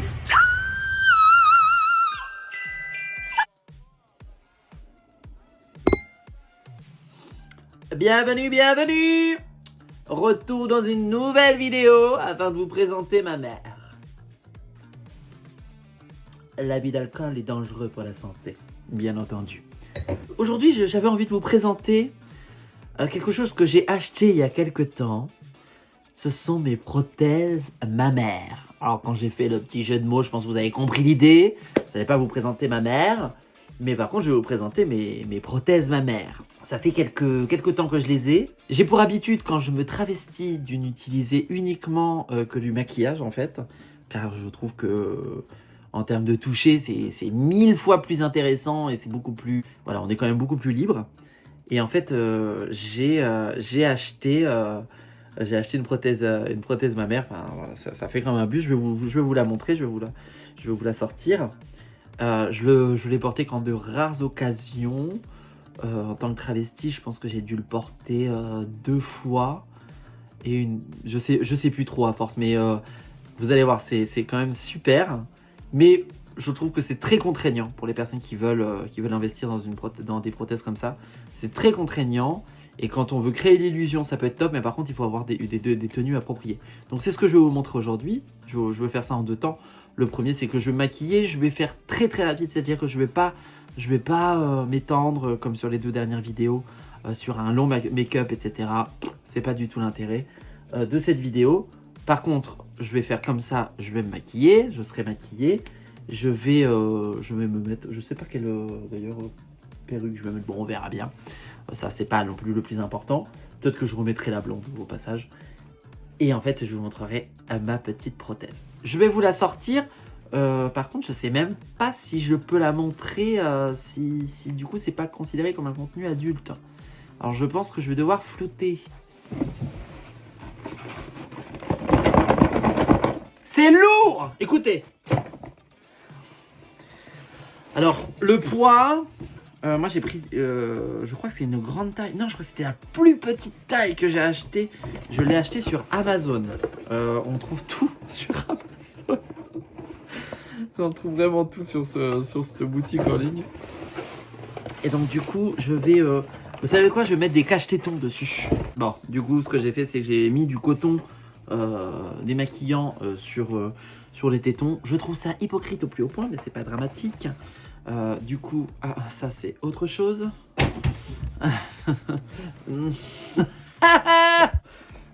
It's time! Bienvenue, bienvenue! Retour dans une nouvelle vidéo afin de vous présenter ma mère. L'abus d'alcool est dangereux pour la santé, bien entendu. Aujourd'hui, j'avais envie de vous présenter quelque chose que j'ai acheté il y a quelques temps. Ce sont mes prothèses mammaires. Alors quand j'ai fait le petit jeu de mots, je pense que vous avez compris l'idée. Je n'allais pas vous présenter ma mère, mais par contre je vais vous présenter mes prothèses mammaires. Ça fait quelques temps que je les ai. J'ai pour habitude, quand je me travestis, de n'utiliser uniquement que du maquillage en fait. Car je trouve que en termes de toucher, c'est 1000 fois plus intéressant et c'est beaucoup plus... Voilà, on est quand même beaucoup plus libre. Et en fait, j'ai acheté une prothèse mammaire. Enfin, voilà, ça fait comme un bus. Je vais vous la montrer. Je vais vous la sortir. Je l'ai porté qu'en de rares occasions. En tant que travesti, je pense que j'ai dû le porter 2 fois. Et je sais plus trop à force. Mais vous allez voir, c'est quand même super. Mais je trouve que c'est très contraignant pour les personnes qui veulent investir dans des prothèses comme ça. C'est très contraignant. Et quand on veut créer l'illusion, ça peut être top, mais par contre, il faut avoir des tenues appropriées. Donc c'est ce que je vais vous montrer aujourd'hui. Je vais faire ça en 2 temps. Le premier, c'est que je vais me maquiller. Je vais faire très très rapide, c'est-à-dire que je vais pas m'étendre comme sur les 2 dernières vidéos sur un long make-up, etc. C'est pas du tout l'intérêt de cette vidéo. Par contre, je vais faire comme ça. Je vais me maquiller. Je serai maquillée. Je vais me mettre, je sais pas quelle d'ailleurs perruque je vais mettre. Bon, on verra bien. Ça, c'est pas non plus le plus important. Peut-être que je remettrai la blonde au passage. Et en fait, je vous montrerai ma petite prothèse. Je vais vous la sortir. Par contre, je sais même pas si je peux la montrer, si du coup, c'est pas considéré comme un contenu adulte. Alors, je pense que je vais devoir flouter. C'est lourd! Écoutez. Alors, le poids... moi j'ai pris, je crois que c'est une grande taille. Non, je crois que c'était la plus petite taille que j'ai acheté. Je l'ai acheté sur Amazon. On trouve tout sur Amazon. On trouve vraiment tout sur cette boutique en ligne. Et donc du coup, je vais... vous savez quoi? Je vais mettre des cache-tétons dessus. Bon, du coup, ce que j'ai fait, c'est que j'ai mis du coton démaquillant sur les tétons. Je trouve ça hypocrite au plus haut point, mais c'est pas dramatique. Du coup, ça c'est autre chose.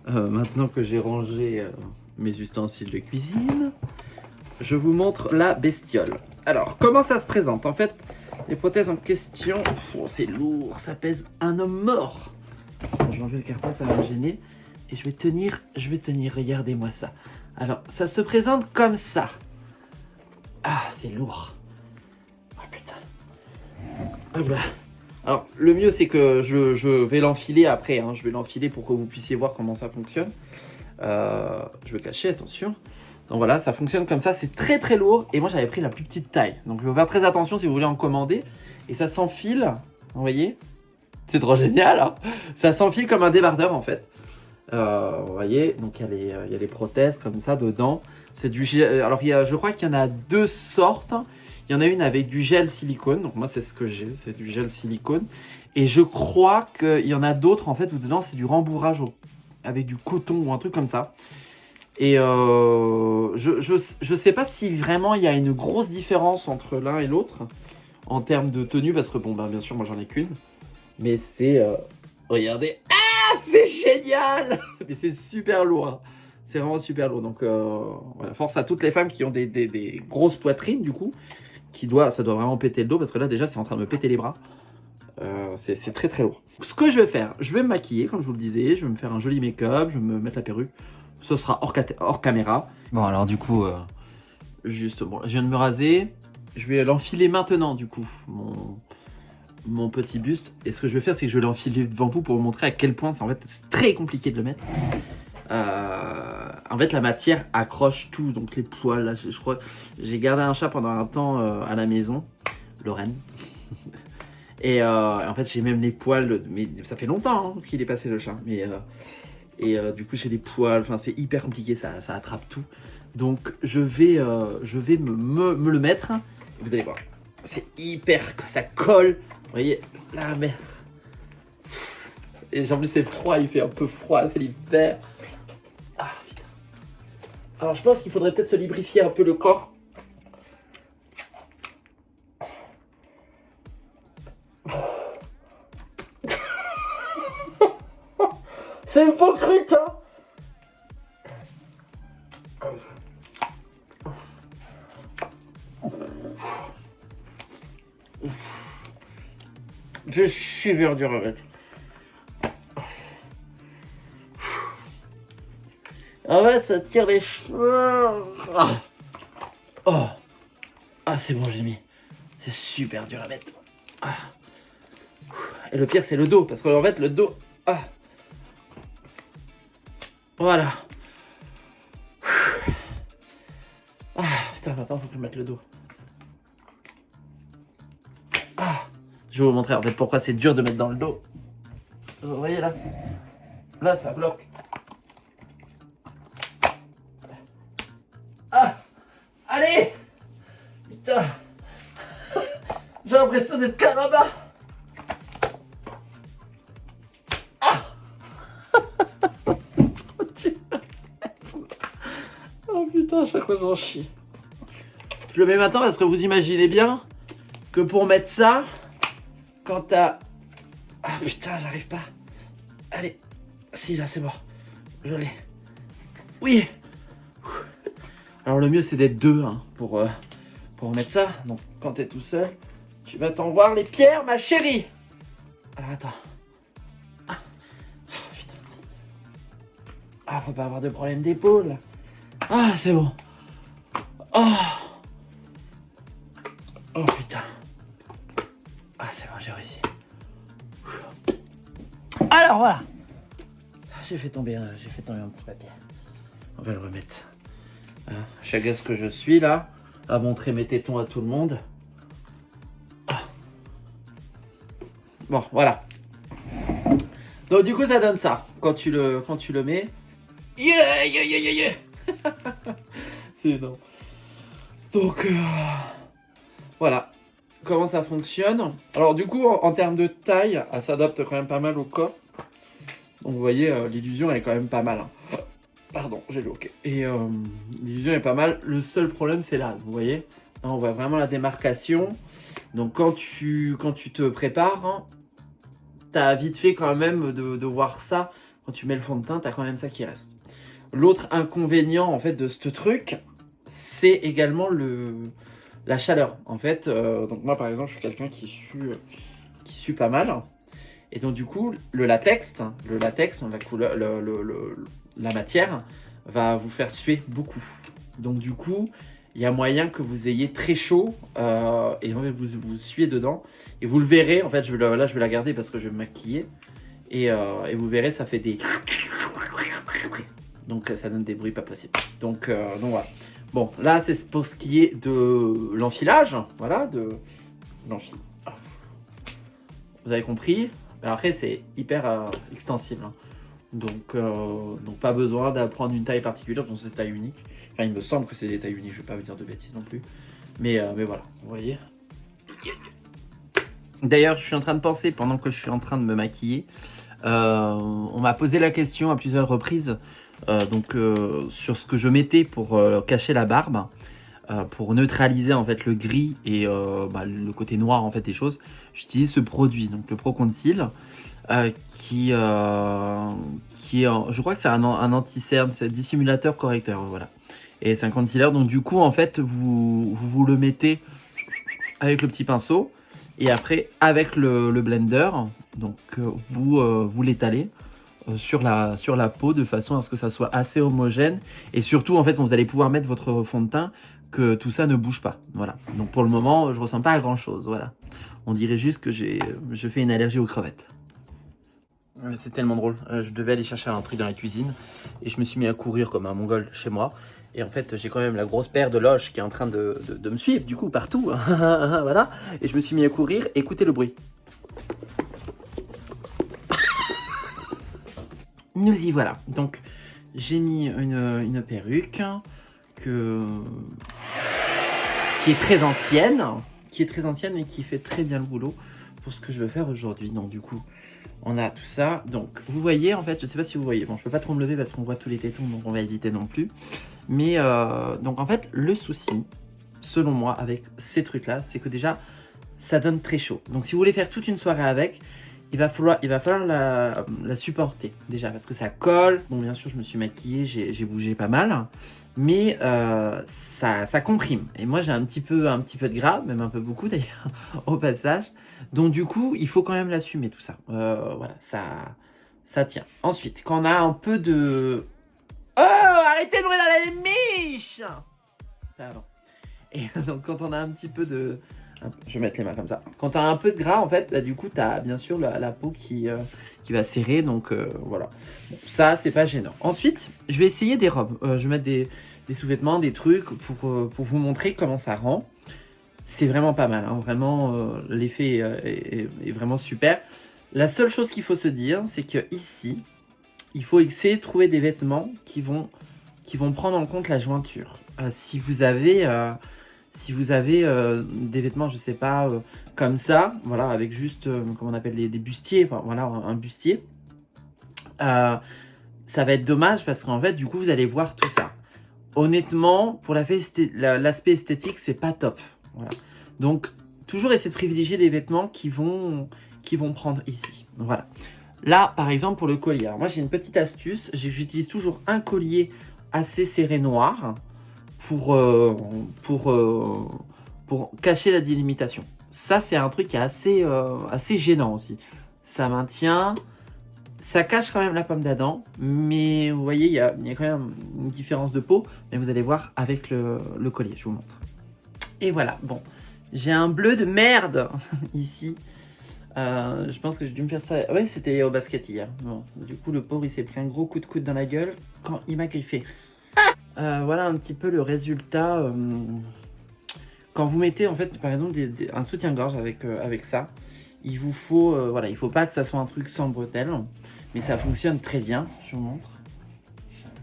Maintenant que j'ai rangé mes ustensiles de cuisine, je vous montre la bestiole. Alors, comment ça se présente? En fait, les prothèses en question, c'est lourd, ça pèse un homme mort. Je vais enlever le carton, ça va me gêner. Et je vais tenir, regardez-moi ça. Alors, ça se présente comme ça. Ah, c'est lourd. Voilà. Alors, le mieux, c'est que je vais l'enfiler après. Je vais l'enfiler pour que vous puissiez voir comment ça fonctionne. Je vais cacher, attention. Donc voilà, ça fonctionne comme ça. C'est très très lourd. Et moi, j'avais pris la plus petite taille. Donc, je vais faire très attention si vous voulez en commander. Et ça s'enfile. Vous voyez? C'est trop génial. Hein, ça s'enfile comme un débardeur, en fait. Vous voyez? Donc, il y a les prothèses comme ça dedans. C'est du gel. Alors, je crois qu'il y en a 2 sortes. Il y en a une avec du gel silicone, donc moi c'est ce que j'ai, c'est du gel silicone. Et je crois qu'il y en a d'autres en fait où dedans c'est du rembourrage avec du coton ou un truc comme ça. Et je sais pas si vraiment il y a une grosse différence entre l'un et l'autre en termes de tenue, parce que bon ben bien sûr moi j'en ai qu'une. Mais c'est... regardez, ah c'est génial. Mais c'est super lourd, hein. C'est vraiment super lourd, donc voilà, force à toutes les femmes qui ont des grosses poitrines du coup. Ça doit vraiment péter le dos, parce que là déjà c'est en train de me péter les bras. C'est très très lourd. Ce que je vais faire, je vais me maquiller comme je vous le disais, je vais me faire un joli make-up, je vais me mettre la perruque. Ce sera hors caméra. Bon alors du coup, juste bon, je viens de me raser. Je vais l'enfiler maintenant du coup, mon petit buste. Et ce que je vais faire, c'est que je vais l'enfiler devant vous pour vous montrer à quel point c'est très compliqué de le mettre. En fait la matière accroche tout, donc les poils là, je crois j'ai gardé un chat pendant un temps à la maison, Lorraine. Et en fait j'ai même les poils, mais ça fait longtemps qu'il est passé le chat, mais du coup j'ai des poils, enfin c'est hyper compliqué, ça attrape tout. Donc je vais me le mettre. Vous allez voir, c'est hyper, ça colle. Vous voyez, la merde. Et en plus c'est froid, il fait un peu froid, c'est l'hiver. Ah putain. Alors je pense qu'il faudrait peut-être se lubrifier un peu le corps. C'est hypocrite, hein. Je suis super dur avec. En fait, ça tire les cheveux. Ah, oh. Ah c'est bon, j'ai mis. C'est super dur à mettre. Ah. Et le pire, c'est le dos, parce qu'en fait, le dos. Ah. Voilà. Ah putain, maintenant, faut que je mette le dos. Ah. Je vais vous montrer en fait pourquoi c'est dur de mettre dans le dos. Vous voyez là? Là, ça bloque. Ah. Allez. Putain. J'ai l'impression d'être Caraba. Ah. Oh putain, à chaque fois j'en chie. Je le mets maintenant parce que vous imaginez bien que pour mettre ça, quand t'as... Ah putain, j'arrive pas. Allez. Si, là c'est bon. Je l'ai. Oui. Alors le mieux c'est d'être deux hein, pour mettre ça. Donc quand t'es tout seul, tu vas t'en voir les pierres, ma chérie. Alors attends. Ah, putain. Ah, faut pas avoir de problème d'épaule. Ah, c'est bon. Oh. Oh putain. Ah, c'est bon, j'ai réussi. Alors voilà. J'ai fait tomber un petit papier. On va le remettre. Hein, chagasse que je suis là, à montrer mes tétons à tout le monde. Ah. Bon, voilà. Donc du coup, ça donne ça quand tu le mets. Yeah, yeah, yeah, yeah, yeah. C'est énorme. Donc voilà comment ça fonctionne. Alors du coup, en termes de taille, elle s'adapte quand même pas mal au corps. Donc vous voyez, l'illusion est quand même pas mal. Hein. Pardon, j'ai le ok. Et l'illusion est pas mal. Le seul problème, c'est là. Vous voyez, là, on voit vraiment la démarcation. Donc quand tu te prépares, hein, t'as vite fait quand même de voir ça. Quand tu mets le fond de teint, t'as quand même ça qui reste. L'autre inconvénient en fait de ce truc, c'est également la chaleur. En fait, donc moi par exemple, je suis quelqu'un qui sue pas mal. Et donc du coup, le latex, la couleur, la matière va vous faire suer beaucoup. Donc du coup, il y a moyen que vous ayez très chaud et vous suez dedans. Et vous le verrez, en fait, là je vais la garder parce que je vais me maquiller. Et vous verrez, ça fait des... Donc ça donne des bruits pas possibles. Donc voilà. Bon, là c'est pour ce qui est de l'enfilage. Voilà, de l'enfilage. Vous avez compris? Après, c'est hyper extensible. Hein. Donc pas besoin d'apprendre une taille particulière, donc c'est taille unique. Enfin, il me semble que c'est des tailles uniques, je vais pas vous dire de bêtises non plus. Mais voilà, vous voyez. D'ailleurs, je suis en train de penser, pendant que je suis en train de me maquiller, on m'a posé la question à plusieurs reprises sur ce que je mettais pour cacher la barbe. Pour neutraliser en fait le gris et le côté noir en fait des choses, j'utilise ce produit, donc le Pro Conceal, qui est, je crois que c'est un anti-cerne, c'est un dissimulateur correcteur, voilà. Et c'est un concealer, donc du coup en fait vous le mettez avec le petit pinceau et après avec le blender, donc vous l'étalez. Sur la peau de façon à ce que ça soit assez homogène et surtout en fait quand vous allez pouvoir mettre votre fond de teint que tout ça ne bouge pas, voilà. Donc pour le moment je ressens pas à grand chose, voilà. On dirait juste que je fais une allergie aux crevettes. C'est tellement drôle, je devais aller chercher un truc dans la cuisine et je me suis mis à courir comme un mongol chez moi et en fait j'ai quand même la grosse paire de loches qui est en train de me suivre du coup partout, voilà, et je me suis mis à courir, écoutez le bruit. Nous y voilà. Donc, j'ai mis une perruque qui est très ancienne, mais qui fait très bien le boulot pour ce que je veux faire aujourd'hui. Donc du coup, on a tout ça. Donc vous voyez, en fait, je sais pas si vous voyez. Bon, je peux pas trop me lever parce qu'on voit tous les tétons, donc on va éviter non plus. Mais donc en fait, le souci, selon moi, avec ces trucs-là, c'est que déjà, ça donne très chaud. Donc si vous voulez faire toute une soirée avec, il va falloir la supporter déjà parce que ça colle. Bon, bien sûr, je me suis maquillée, j'ai bougé pas mal, mais ça comprime. Et moi, j'ai un petit peu de gras, même un peu beaucoup d'ailleurs, au passage. Donc du coup, il faut quand même l'assumer tout ça. Voilà, ça tient. Ensuite, quand on a un peu de... Oh, arrêtez de brûler la miche! Pardon. Et donc quand on a un petit peu de... Je vais mettre les mains comme ça. Quand tu as un peu de gras, en fait, bah, du coup, tu as bien sûr la peau qui va serrer. Donc, voilà. Bon, ça, c'est pas gênant. Ensuite, je vais essayer des robes. Je vais mettre des sous-vêtements, des trucs pour vous montrer comment ça rend. C'est vraiment pas mal. Hein. Vraiment, l'effet est vraiment super. La seule chose qu'il faut se dire, c'est que ici, il faut essayer de trouver des vêtements qui vont prendre en compte la jointure. Si vous avez des vêtements, je sais pas, comme ça, voilà, avec juste, comment on appelle, des bustiers, enfin voilà, un bustier, ça va être dommage parce qu'en fait, du coup, vous allez voir tout ça. Honnêtement, pour l'aspect esthétique, c'est pas top. Voilà. Donc, toujours essayer de privilégier des vêtements qui vont prendre ici. Voilà. Là, par exemple, pour le collier. Alors, moi, j'ai une petite astuce. J'utilise toujours un collier assez serré noir pour cacher la délimitation. Ça, c'est un truc qui est assez gênant aussi. Ça maintient... Ça cache quand même la pomme d'Adam, mais vous voyez, il y a quand même une différence de peau. Mais vous allez voir avec le collier, je vous montre. Et voilà, bon. J'ai un bleu de merde ici. Je pense que j'ai dû me faire ça. Ouais, c'était au basket hier. Bon, du coup, le pauvre, il s'est pris un gros coup de coude dans la gueule quand il m'a griffé. Voilà un petit peu le résultat. Quand vous mettez, en fait, par exemple, un soutien-gorge avec ça, il vous faut... voilà, il faut pas que ça soit un truc sans bretelles. Mais ça fonctionne très bien. Je vous montre.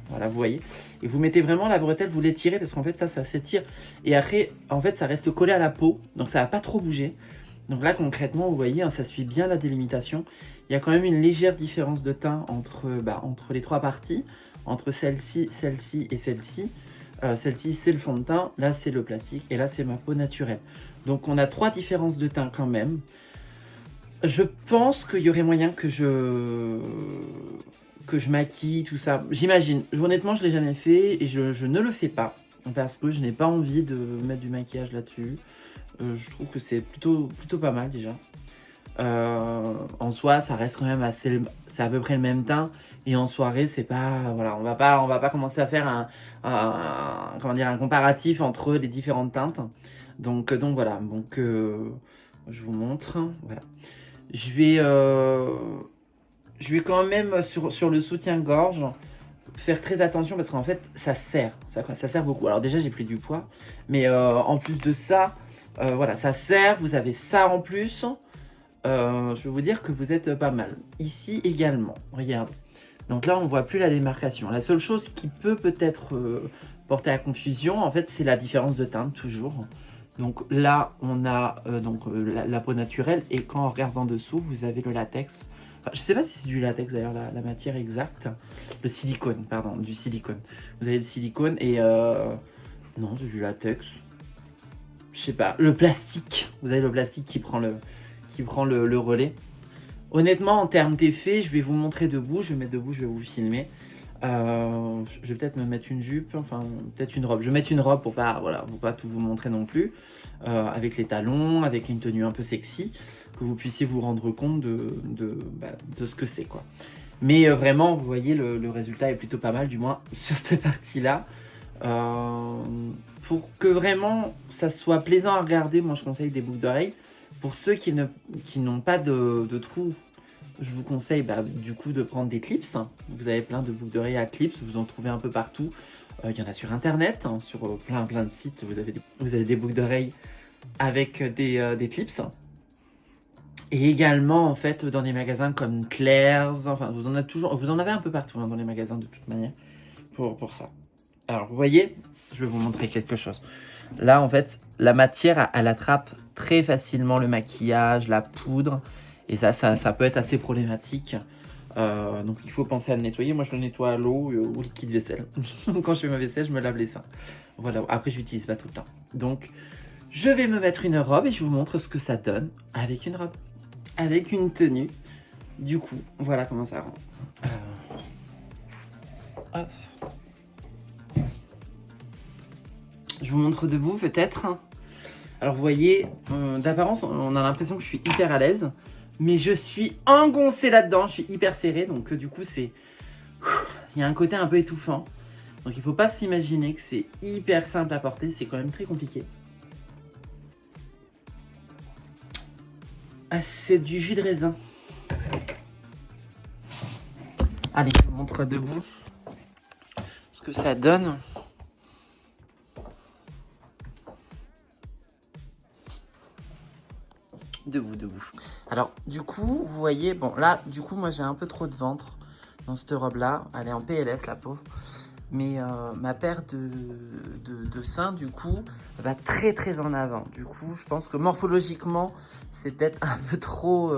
Voilà, vous voyez. Et vous mettez vraiment la bretelle, vous l'étirez parce qu'en fait, ça s'étire. Et après, en fait, ça reste collé à la peau. Donc, ça va pas trop bouger. Donc là, concrètement, vous voyez, hein, ça suit bien la délimitation. Il y a quand même une légère différence de teint entre les trois parties. Entre celle-ci, celle-ci et celle-ci. Celle-ci, c'est le fond de teint. Là, c'est le plastique. Et là, c'est ma peau naturelle. Donc, on a trois différences de teint quand même. Je pense qu'il y aurait moyen que je maquille tout ça. J'imagine. Honnêtement, je ne l'ai jamais fait et je ne le fais pas. Parce que je n'ai pas envie de mettre du maquillage là-dessus. Je trouve que c'est plutôt pas mal déjà. En soi, ça reste quand même c'est à peu près le même teint. Et en soirée, c'est pas... Voilà, on va pas commencer à faire un comparatif entre les différentes teintes. Donc voilà. Donc, je vous montre. Voilà. Je vais quand même sur le soutien-gorge faire très attention parce qu'en fait ça sert beaucoup. Alors déjà j'ai pris du poids, mais en plus de ça, voilà, ça sert. Vous avez ça en plus. Je vais vous dire que vous êtes pas mal. Ici également, regardez. Donc là on voit plus la démarcation. La seule chose qui peut-être porter à confusion, en fait, c'est la différence de teinte toujours. Donc là, on a la peau naturelle et quand on regarde en dessous, vous avez le latex. Enfin, je ne sais pas si c'est du latex d'ailleurs, la matière exacte. Le silicone, pardon, du silicone. Vous avez le silicone et... non, c'est du latex. Je sais pas, le plastique. Vous avez le plastique qui prend le relais. Honnêtement, en termes d'effet, je vais vous montrer debout. Je vais mettre debout, je vais vous filmer. Je vais peut-être me mettre une jupe, enfin peut-être une robe. Je vais mettre une robe pour pas tout vous montrer non plus, avec les talons, avec une tenue un peu sexy, que vous puissiez vous rendre compte de ce que c'est quoi. Mais vraiment, vous voyez, le résultat est plutôt pas mal, du moins sur cette partie-là. Pour que vraiment ça soit plaisant à regarder, moi je conseille des boucles d'oreilles. Pour ceux qui n'ont pas de trous, je vous conseille du coup de prendre des clips. Vous avez plein de boucles d'oreilles à clips, vous en trouvez un peu partout. Il y en a sur internet, hein, sur plein de sites, vous avez des boucles d'oreilles avec des clips. Et également en fait dans des magasins comme Claire's, enfin vous en avez un peu partout hein, dans les magasins de toute manière pour ça. Alors vous voyez, je vais vous montrer quelque chose. Là, en fait, la matière, elle attrape très facilement le maquillage, la poudre. Et ça peut être assez problématique. Donc, il faut penser à le nettoyer. Moi, je le nettoie à l'eau ou au liquide vaisselle. Quand je fais ma vaisselle, je me lave les seins. Voilà. Après, je l'utilise pas tout le temps. Donc, je vais me mettre une robe et je vous montre ce que ça donne avec une robe. Avec une tenue. Du coup, voilà comment ça rend. Hop. Je vous montre debout peut-être. Alors vous voyez, d'apparence on a l'impression que je suis hyper à l'aise. Mais je suis engoncée là-dedans, je suis hyper serrée. Donc du coup il y a un côté un peu étouffant. Donc il ne faut pas s'imaginer que c'est hyper simple à porter, c'est quand même très compliqué. Ah, c'est du jus de raisin. Allez, je vous montre debout ce que ça donne. Debout. Alors, du coup, vous voyez, bon, là, du coup, moi, j'ai un peu trop de ventre dans cette robe-là. Elle est en PLS, la pauvre. Mais ma paire de seins, du coup, va très en avant. Du coup, je pense que morphologiquement, c'est peut-être un peu trop,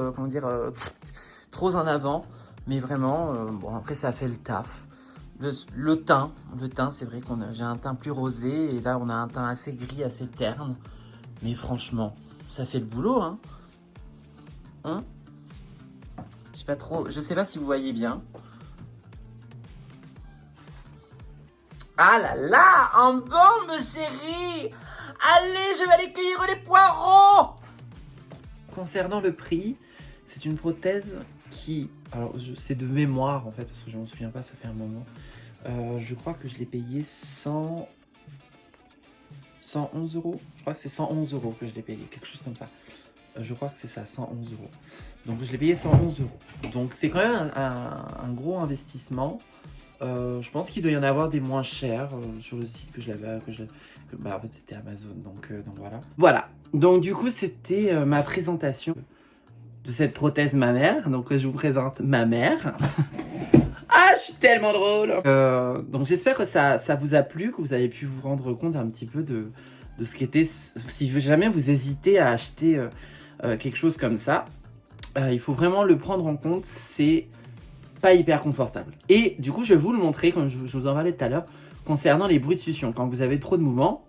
trop en avant. Mais vraiment, bon, après, ça fait le taf. Le teint, c'est vrai j'ai un teint plus rosé. Et là, on a un teint assez gris, assez terne. Mais franchement, ça fait le boulot, hein. Je sais pas si vous voyez bien. Ah là là, en bombe, chérie. Allez, je vais aller cueillir les poireaux. Concernant le prix, c'est une prothèse qui... Alors, c'est de mémoire, en fait, parce que je m'en souviens pas, ça fait un moment. Je crois que je l'ai payé 111 euros. Je crois que c'est 111 euros que je l'ai payé, quelque chose comme ça. Je crois que c'est ça, 111 euros. Donc je l'ai payé 111 euros. Donc c'est quand même un gros investissement. Je pense qu'il doit y en avoir des moins chers sur le site que je l'avais. En fait c'était Amazon. Donc voilà. Voilà. Donc du coup c'était ma présentation de cette prothèse mammaire. Donc je vous présente ma mère. Ah, je suis tellement drôle. Donc j'espère que ça vous a plu, que vous avez pu vous rendre compte un petit peu de ce qu'était. Si jamais vous hésitez à acheter quelque chose comme ça, il faut vraiment le prendre en compte, c'est pas hyper confortable. Et du coup, je vais vous le montrer, comme je vous en parlais tout à l'heure, concernant les bruits de succion. Quand vous avez trop de mouvements,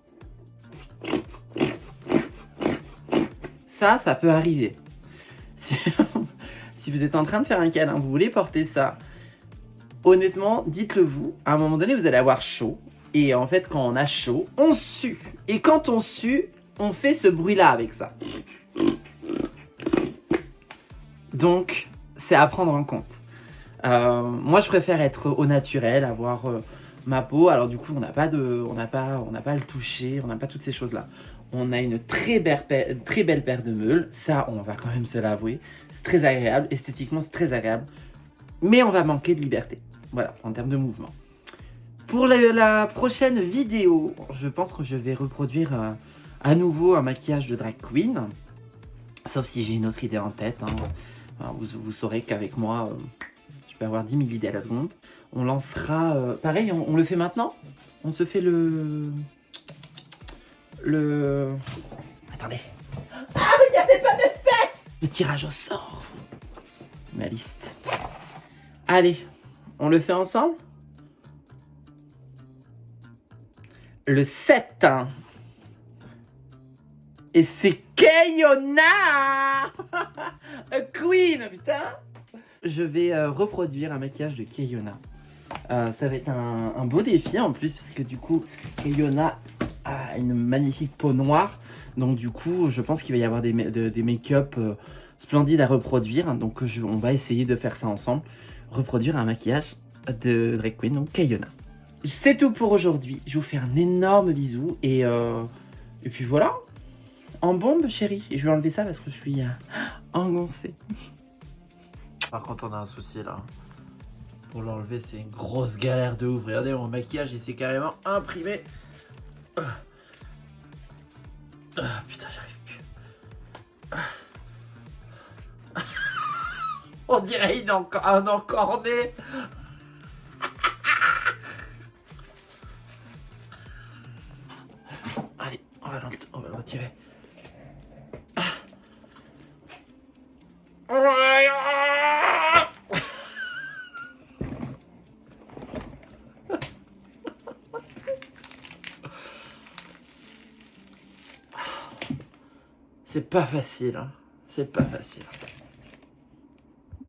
ça peut arriver. Si vous êtes en train de faire un câlin, vous voulez porter ça, honnêtement, dites-le vous, à un moment donné, vous allez avoir chaud. Et en fait, quand on a chaud, on sue. Et quand on sue, on fait ce bruit-là avec ça. Donc, c'est à prendre en compte. Moi, je préfère être au naturel, avoir ma peau. Alors du coup, on n'a pas à le toucher, on n'a pas toutes ces choses-là. On a une très belle paire de meules. Ça, on va quand même se l'avouer. C'est très agréable. Esthétiquement, c'est très agréable. Mais on va manquer de liberté. Voilà, en termes de mouvement. Pour la prochaine vidéo, je pense que je vais reproduire à nouveau un maquillage de drag queen. Sauf si j'ai une autre idée en tête. Hein. Alors, vous saurez qu'avec moi, je peux avoir 10 000 idées à la seconde. On lancera... pareil, on le fait maintenant. On se fait le... Attendez. Ah, regardez pas mes fesses! Le tirage au sort. Ma liste. Allez, on le fait ensemble? Le 7. Hein. Et c'est Kayona. A queen, putain. Je vais reproduire un maquillage de Kayona. Ça va être un beau défi en plus, parce que du coup, Kayona a une magnifique peau noire. Donc du coup, je pense qu'il va y avoir des make-up splendides à reproduire. Donc on va essayer de faire ça ensemble. Reproduire un maquillage de drag queen, donc Kayona. C'est tout pour aujourd'hui. Je vous fais un énorme bisou. Et puis voilà. En bombe, chérie. Et je vais enlever ça parce que je suis engoncée. Par contre, on a un souci là. Pour l'enlever, c'est une grosse galère de ouf. Regardez mon maquillage, il s'est carrément imprimé. Putain, j'arrive plus. On dirait un encorné. tirer. C'est pas facile, hein. C'est pas facile.